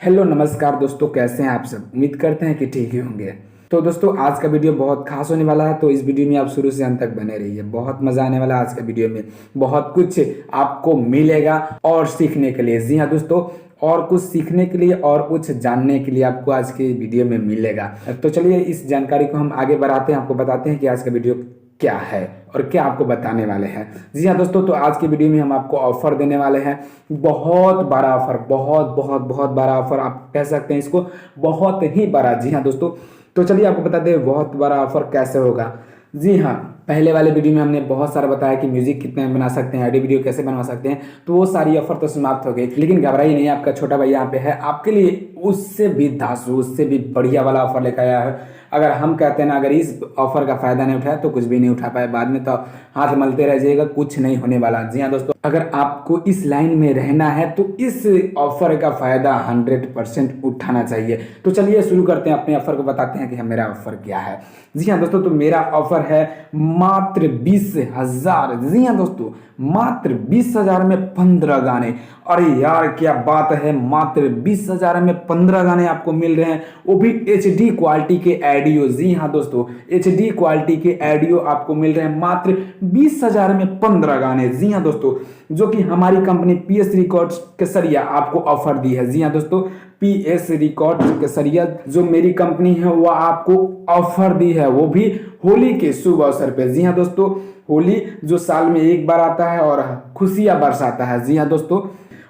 Hello नमस्कार दोस्तों, कैसे हैं आप सब। उम्मीद करते हैं कि ठीक ही होंगे। तो दोस्तों आज का वीडियो बहुत खास होने वाला है, तो इस वीडियो में आप शुरू से अंत तक बने रहिए। बहुत मजा आने वाला है आज का वीडियो में। बहुत कुछ आपको मिलेगा और सीखने के लिए। जी हाँ दोस्तों, और कुछ सीखने के लिए और कुछ जानने के लिए आपको आज के वीडियो में मिलेगा। तो चलिए इस जानकारी को हम आगे बढ़ाते हैं, आपको बताते हैं कि आज का वीडियो क्या है और क्या आपको बताने वाले हैं। जी हाँ दोस्तों, तो आज की वीडियो में हम आपको ऑफर देने वाले हैं। बहुत बड़ा ऑफर, बहुत बहुत बहुत बड़ा ऑफर आप कह सकते हैं इसको, बहुत ही बड़ा। जी हाँ दोस्तों, तो चलिए आपको बता दें बहुत बड़ा ऑफर कैसे होगा। जी हाँ, पहले वाले वीडियो में हमने बहुत सारा बताया कि म्यूजिक कितने में बना सकते हैं, ऑडियो वीडियो कैसे बनवा सकते हैं, तो वो सारी ऑफर तो समाप्त हो गई। लेकिन घबराइए नहीं, आपका छोटा भाई यहाँ पे है आपके लिए उससे भी धांसू, उससे भी बढ़िया वाला ऑफर लेकर आया है। अगर हम कहते हैं ना, अगर इस ऑफर का फायदा नहीं उठाया तो कुछ भी नहीं उठा पाए, बाद में तो हाथ मलते रह जाइएगा, कुछ नहीं होने वाला। जी हाँ दोस्तों, अगर आपको इस लाइन में रहना है तो इस ऑफर का फायदा 100% उठाना चाहिए। तो चलिए शुरू करते हैं, अपने ऑफर को बताते हैं कि मेरा ऑफर क्या है। जी हाँ दोस्तों, तो मेरा ऑफर है मात्र 20,000। जी हाँ दोस्तों, मात्र 20,000 में 15 गाने। अरे यार क्या बात है, मात्र 20,000 में 15 गाने आपको मिल रहे हैं, वो भी HD क्वालिटी के ऑडियो। जी हाँ दोस्तों, HD क्वालिटी के ऑडियो आपको मिल रहे हैं मात्र 20,000 में 15 गाने। जी हाँ दोस्तों, जो कि हमारी कंपनी PS रिकॉर्ड्स केसरिया आपको ऑफर दी है। जी हाँ दोस्तों, PS रिकॉर्ड्स केसरिया जो मेरी कंपनी है वो आपको ऑफर दी है, वो भी होली के शुभ अवसर पे। जी हाँ दोस्तों, होली जो साल में एक बार आता है और खुशियां बरसाता है। जी हाँ दोस्तों,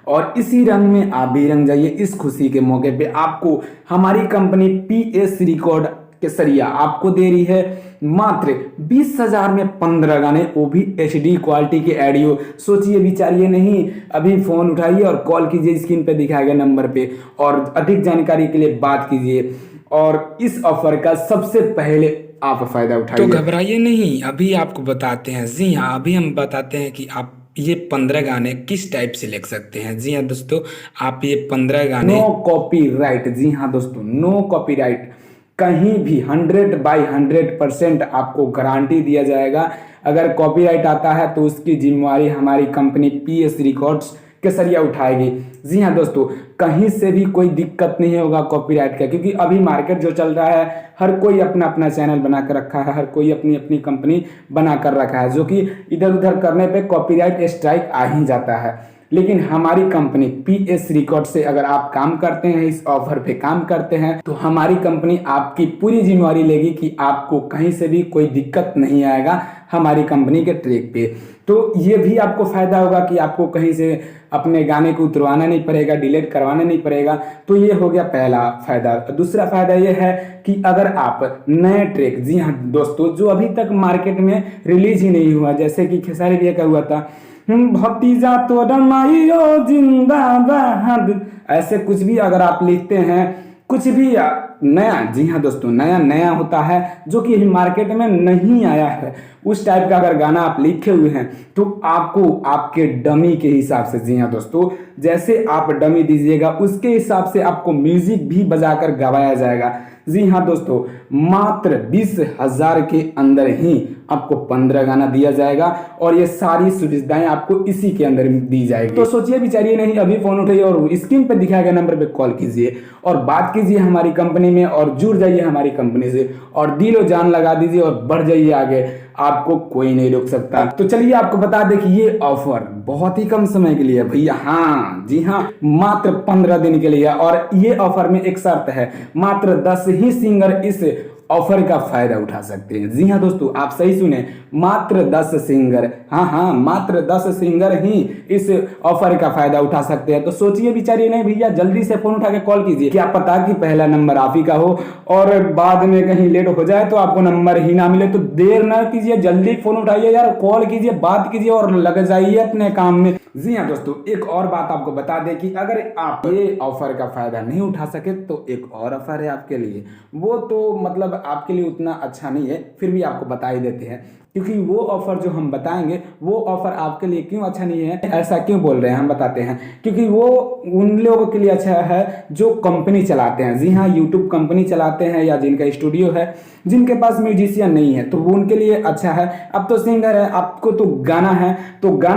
और इसी रंग में आप भी रंग जाइए। इस खुशी के मौके पे आपको हमारी कंपनी PS रिकॉर्ड केसरिया आपको दे रही है मात्र 20,000 में 15 गाने, वो भी HD क्वालिटी के ऑडियो। सोचिए विचारिए नहीं, अभी फोन उठाइए और कॉल कीजिए स्क्रीन पे दिखाए गए नंबर पे, और अधिक जानकारी के लिए बात कीजिए। और इस ऑफर का सबसे पहले आप फायदा उठाइए। तो घबराइए नहीं, अभी आपको बताते हैं। जी हाँ, अभी हम बताते हैं कि आप ये 15 गाने किस टाइप से लिख सकते हैं। जी हाँ दोस्तों, आप ये 15 नो गाने कॉपीराइट। जी हाँ दोस्तों, नो कॉपीराइट। कहीं भी 100/100% आपको गारंटी दिया जाएगा। अगर कॉपीराइट आता है तो उसकी जिम्मेवारी हमारी कंपनी PS रिकॉर्ड्स केसरिया उठाएगी। जी हाँ दोस्तों, कहीं से भी कोई दिक्कत नहीं होगा कॉपीराइट का, क्योंकि अभी मार्केट जो चल रहा है, हर कोई अपना अपना चैनल बना कर रखा है, हर कोई अपनी अपनी कंपनी बना कर रखा है, जो कि इधर उधर करने पे कॉपीराइट स्ट्राइक आ ही जाता है। लेकिन हमारी कंपनी PS रिकॉर्ड से अगर आप काम करते हैं, इस ऑफर पे काम करते हैं, तो हमारी कंपनी आपकी पूरी जिम्मेवारी लेगी कि आपको कहीं से भी कोई दिक्कत नहीं आएगा हमारी कंपनी के ट्रैक पे। तो ये भी आपको फायदा होगा कि आपको कहीं से अपने गाने को उतरवाना नहीं पड़ेगा, डिलीट करवाना नहीं पड़ेगा। तो ये हो गया पहला फायदा। दूसरा फायदा ये है कि अगर आप नए ट्रैक, जी हाँ दोस्तों, जो अभी तक मार्केट में रिलीज ही नहीं हुआ, जैसे कि खेसारी भैया का हुआ था भतीजा तो रमाइयो जिंदाबाद, ऐसे कुछ भी अगर आप लिखते हैं, कुछ भी नया, जी हाँ दोस्तों, नया नया होता है जो कि मार्केट में नहीं आया है, उस टाइप का अगर गाना आप लिखे हुए हैं तो आपको आपके डमी के हिसाब से, जी हाँ दोस्तों, जैसे आप डमी दीजिएगा उसके हिसाब से आपको म्यूजिक भी बजाकर गवाया जाएगा। जी हाँ दोस्तों, मात्र 20,000 के अंदर ही आपको 15 गाना दिया जाएगा और ये सारी सुविधाएं आपको इसी के अंदर दी जाएगी। तो सोचिए विचारिए नहीं, अभी फोन उठाइए और स्क्रीन पर दिखाए गए नंबर पे कॉल कीजिए और बात कीजिए हमारी कंपनी में, और जुड़ जाइए हमारी कंपनी से, और दिल और जान लगा दीजिए और बढ़ जाइए आगे। आपको कोई नहीं रोक सकता। तो चलिए आपको बता दें कि ये ऑफर बहुत ही कम समय के लिए है भैया। हाँ जी हाँ, मात्र 15 दिन के लिए। और ये ऑफर में एक शर्त है, मात्र 10 ही सिंगर इस ऑफर का फायदा उठा सकते हैं। जी हाँ दोस्तों, आप सही सुने, मात्र 10 सिंगर। हाँ हाँ, मात्र 10 सिंगर ही इस ऑफर का फायदा उठा सकते हैं। तो सोचिए विचारिए नहीं भैया, जल्दी से फोन उठा के कॉल कीजिए। क्या पता कि पहला नंबर आप ही का हो और बाद में कहीं लेट हो जाए तो आपको नंबर ही ना मिले। तो देर ना कीजिए, जल्दी फोन उठाइए यार, कॉल कीजिए, बात कीजिए और लग जाइए अपने काम में। जी हाँ दोस्तों, एक और बात आपको बता दें कि अगर आप ये ऑफर का फायदा नहीं उठा सके तो एक और ऑफर है आपके लिए। वो तो मतलब आपके लिए उतना अच्छा नहीं है, फिर भी आपको बता ही देते हैं। क्योंकि वो ऑफर जो हम बताएंगे वो ऑफर आपके लिए क्यों अच्छा नहीं है, ऐसा क्यों बोल रहे हैं हम बताते हैं। क्योंकि वो उन लोगों के लिए अच्छा है जो कंपनी चलाते हैं, जी हाँ यूट्यूब कंपनी चलाते हैं या जिनका स्टूडियो है, जिनके पास म्यूजिशियन नहीं है तो वो उनके लिए अच्छा है। अब तो सिंगर है, आपको तो गाना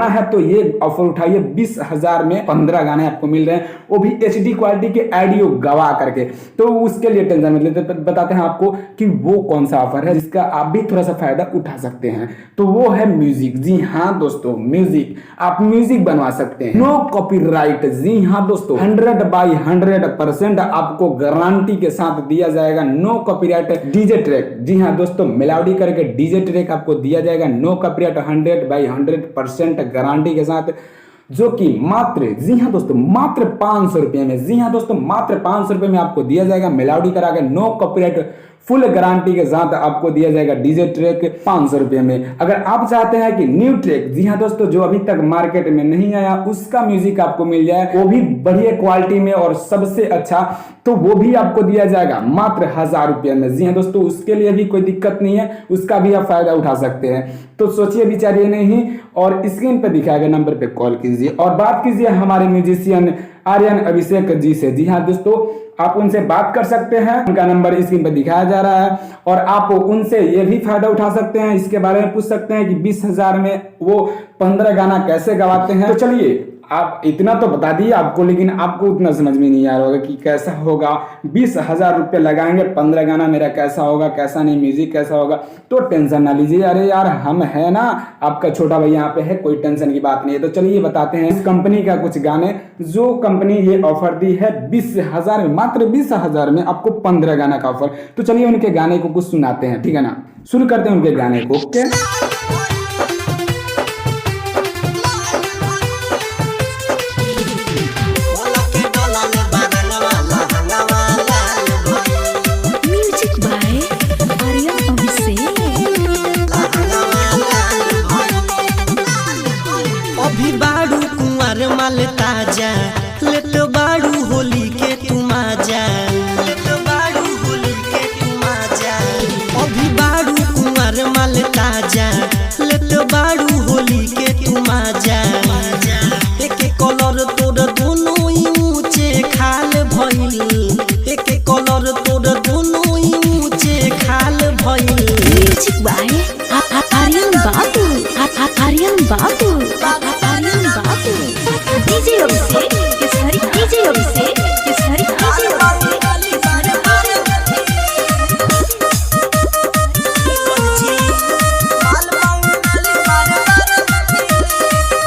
है तो ये ऑफर उठाइए, 20,000 में 15 गाने आपको मिल रहे हैं, वो भी HD क्वालिटी के ऑडियो गवा करके। तो उसके लिए टेंशन मत लेते, बताते हैं आपको कि वो कौन सा ऑफर है जिसका आप भी थोड़ा सा फायदा उठा सकते हैं। तो वो है म्यूजिक। जी हाँ दोस्तों, म्यूजिक, आप म्यूजिक बनवा सकते हैं, नो कॉपीराइट। जी हाँ दोस्तों, 100/100% आपको गारंटी के साथ दिया जाएगा, नो कॉपीराइट डीजे ट्रैक। जी हाँ दोस्तों, मेलोडी करके डीजे ट्रैक आपको दिया जाएगा, नो कॉपीराइट 100/100% गारंटी के साथ, जो कि मात्र, जी हाँ दोस्तों, मात्र 500 रुपये में, जी हाँ दोस्तों, मात्र 500 रुपये में आपको दिया जाएगा, मेलोडी करा के नो कॉपीराइट फुल गारंटी के साथ आपको दिया जाएगा डीजे ट्रैक 500 रुपये में। अगर आप चाहते हैं कि न्यू ट्रैक, जी हाँ दोस्तों, जो अभी तक मार्केट में नहीं आया उसका म्यूजिक आपको मिल जाए, वो भी बढ़िया क्वालिटी में और सबसे अच्छा, तो वो भी आपको दिया जाएगा मात्र 1000 रुपये में। जी हाँ दोस्तों, उसके लिए भी कोई दिक्कत नहीं है, उसका भी आप फायदा उठा सकते हैं। तो सोचिए विचारिए नहीं और स्क्रीन पे दिखाए गए नंबर पे कॉल कीजिए और बात कीजिए हमारे म्यूजिशियन आर्यन अभिषेक जी से। जी हाँ दोस्तों, आप उनसे बात कर सकते हैं, उनका नंबर स्क्रीन पर दिखाया जा रहा है और आप उनसे ये भी फायदा उठा सकते हैं, इसके बारे में पूछ सकते हैं कि 20,000 में वो 15 गाना कैसे गवाते हैं। तो चलिए, आप इतना तो बता दिए आपको, लेकिन आपको उतना समझ में नहीं आ रहा होगा कि कैसा होगा, 20,000 रुपये लगाएंगे 15 गाना, मेरा कैसा होगा कैसा नहीं, म्यूजिक कैसा होगा। तो टेंशन ना लीजिए, अरे यार हम है ना, आपका छोटा भाई यहाँ पे है, कोई टेंशन की बात नहीं है। तो चलिए बताते हैं इस कंपनी का कुछ गाने, जो कंपनी ये ऑफर दी है 20,000 में, मात्र 20,000 में आपको 15 गाना का ऑफर। तो चलिए उनके गाने को कुछ सुनाते हैं, ठीक है ना, शुरू करते हैं उनके गाने को। ओके, माल ताजा लेट बाड़ू होली के तुम आजा, लेट बाड़ू होली के तुम आजा, अभी बाड़ू कुंवर माल ताजा लेट बाड़ू होली के तुम आजा। एक कलर तोर दोनों ही ऊंचे खाल भइल, एक कलर तोर दोनों ही ऊंचे खाल भइल। Music by Aryan Babu, Aryan Babu, Aryan Babu, DJ Abhishek Kesari, DJ Abhishek Kesari, DJ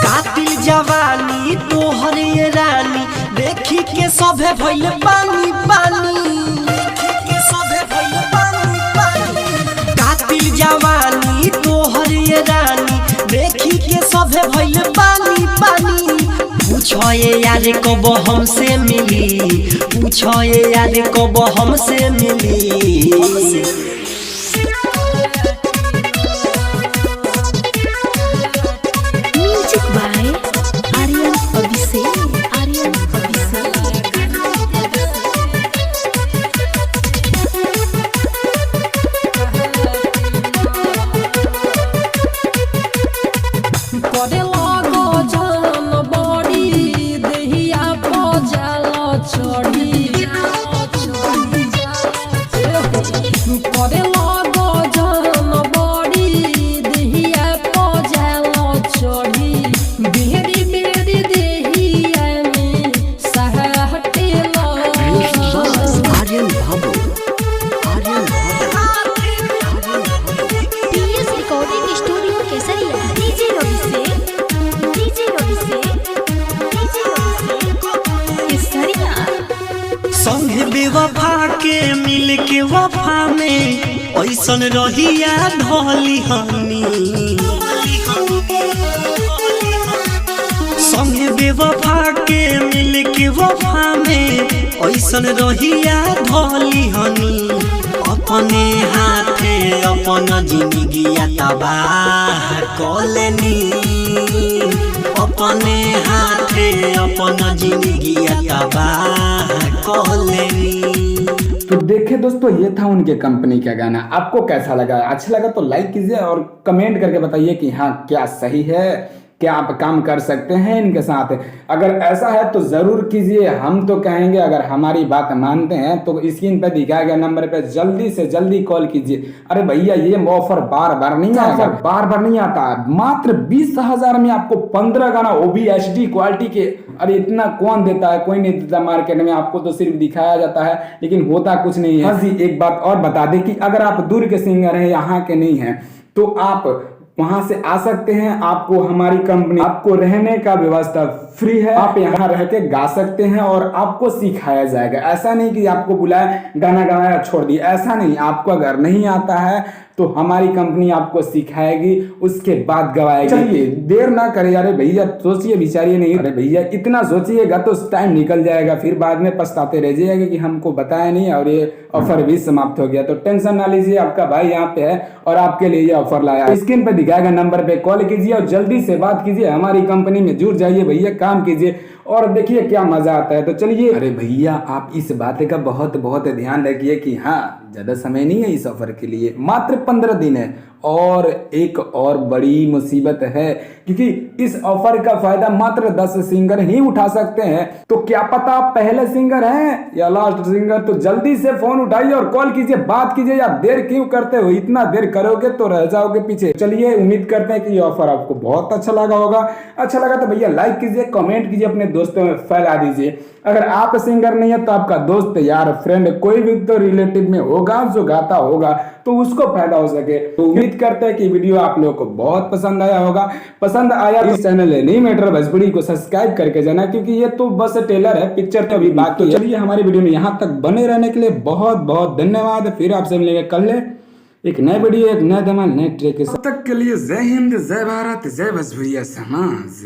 कातिल जवानी तोहर ये रानी, देखी के सभे भइल पानी पानी, देखी के सभे भइल पानी पानी। कातिल जवानी तोहर ये रानी, देखी के सभे भइल पानी पानी। पूछो ये यार कब हमसे मिली, पूछो ये यार कब हमसे मिली। म्यूजिक बाय आर्यन अभिषेक, आर्यन अभिषेक। करे लगो जान बड़ी देहिया पजल चढ़ी, करे लगो जान बड़ी देहिया पजल चढ़ी, बेरी बेरी देहिया में सहटेला। Aryan Babu, Aryan PS recording studio केसरिया, डीजे अभिषेक, डीजे अभिषेक, डीजे अभिषेक केसरिया। संग बेवफा के मिल के वफा में ऐसन रहिया ढली हनी, संग बेवफा के मिल के वफा में ऐसन रहिया ढली हनी। अपने हाथे अपन जिंदगी तबाह कलेनी, अपने हाथे अपन जिंदगी तबाह कलेनी। तो देखे देखिए दोस्तों, ये था उनके कंपनी का गाना। आपको कैसा लगा? अच्छा लगा तो लाइक कीजिए और कमेंट करके बताइए कि हाँ क्या सही है, क्या आप काम कर सकते हैं इनके साथ। अगर ऐसा है तो जरूर कीजिए। हम तो कहेंगे अगर हमारी बात मानते हैं तो स्क्रीन पर दिखाए गए नंबर पे जल्दी से जल्दी कॉल कीजिए। अरे भैया ये ऑफर बार बार नहीं आता, बार बार नहीं आता। मात्र 20,000 में आपको 15 गाना, वो भी HD क्वालिटी के। अरे इतना कौन देता है? कोई नहीं देता मार्केट में। आपको तो सिर्फ दिखाया जाता है लेकिन होता कुछ नहीं है। हाँ जी, एक बात और बता दें कि अगर आप दूर के सिंगर हैं, यहाँ के नहीं हैं, तो आप वहां से आ सकते हैं। आपको हमारी कंपनी, आपको रहने का व्यवस्था फ्री है। आप यहाँ रह के गा सकते हैं और आपको सिखाया जाएगा। ऐसा नहीं कि आपको बुलाए गाना गाया छोड़ दिए, ऐसा नहीं। आपको अगर नहीं आता है तो हमारी कंपनी आपको सिखाएगी, उसके बाद गवाएगी। चलिए देर ना करें। अरे भैया सोचिए, विचारिए नहीं। अरे भैया इतना सोचिएगा तो टाइम निकल जाएगा, फिर बाद में पछताते रह जाएगा कि हमको बताया नहीं और ये ऑफर भी समाप्त हो गया। तो टेंशन ना लीजिए, आपका भाई यहाँ पे है और आपके लिए ये ऑफर लाया। स्क्रीन पे दिखाएगा नंबर पे कॉल कीजिए और जल्दी से बात कीजिए, हमारी कंपनी में जुड़ जाइए भैया, काम कीजिए और देखिए क्या मजा आता है। तो चलिए। अरे भैया आप इस बात का बहुत बहुत ध्यान रखिए कि हाँ ज्यादा समय नहीं है इस ऑफर के लिए, मात्र 15 दिन है। और एक और बड़ी मुसीबत है क्योंकि इस ऑफर का फायदा मात्र 10 सिंगर ही उठा सकते हैं। तो क्या पता आप पहले सिंगर हैं या लास्ट सिंगर, तो जल्दी से फोन उठाइए और कॉल कीजिए, बात कीजिए। यार देर क्यों करते हो? इतना देर करोगे तो रह जाओगे पीछे। चलिए, उम्मीद करते हैं कि ये ऑफर आपको बहुत अच्छा लगा होगा। अच्छा लगा तो भैया लाइक कीजिए, कमेंट कीजिए, अपने दोस्तों में फैला दीजिए। अगर आप सिंगर नहीं है तो आपका दोस्त, यार, फ्रेंड, कोई भी तो रिलेटिव में होगा जो गाता होगा, तो उसको फायदा हो सके। तो उम्मीद करते हैं कि वीडियो आप लोगों को बहुत पसंद आया होगा। पसंद आया तो इस चैनल नहीं मैटर भोजपुरी को सब्सक्राइब करके जाना, क्योंकि ये तो बस ट्रेलर है, पिक्चर तो अभी बाकी है। चलिए, हमारी वीडियो में यहाँ तक बने रहने के लिए बहुत बहुत धन्यवाद। फिर आपसे मिलेंगे कल एक नए वीडियो, एक नए धमाल, नए ट्रैक के साथ। तब तक के लिए जय हिंद, जय भारत, जय भोजपुरिया समाज।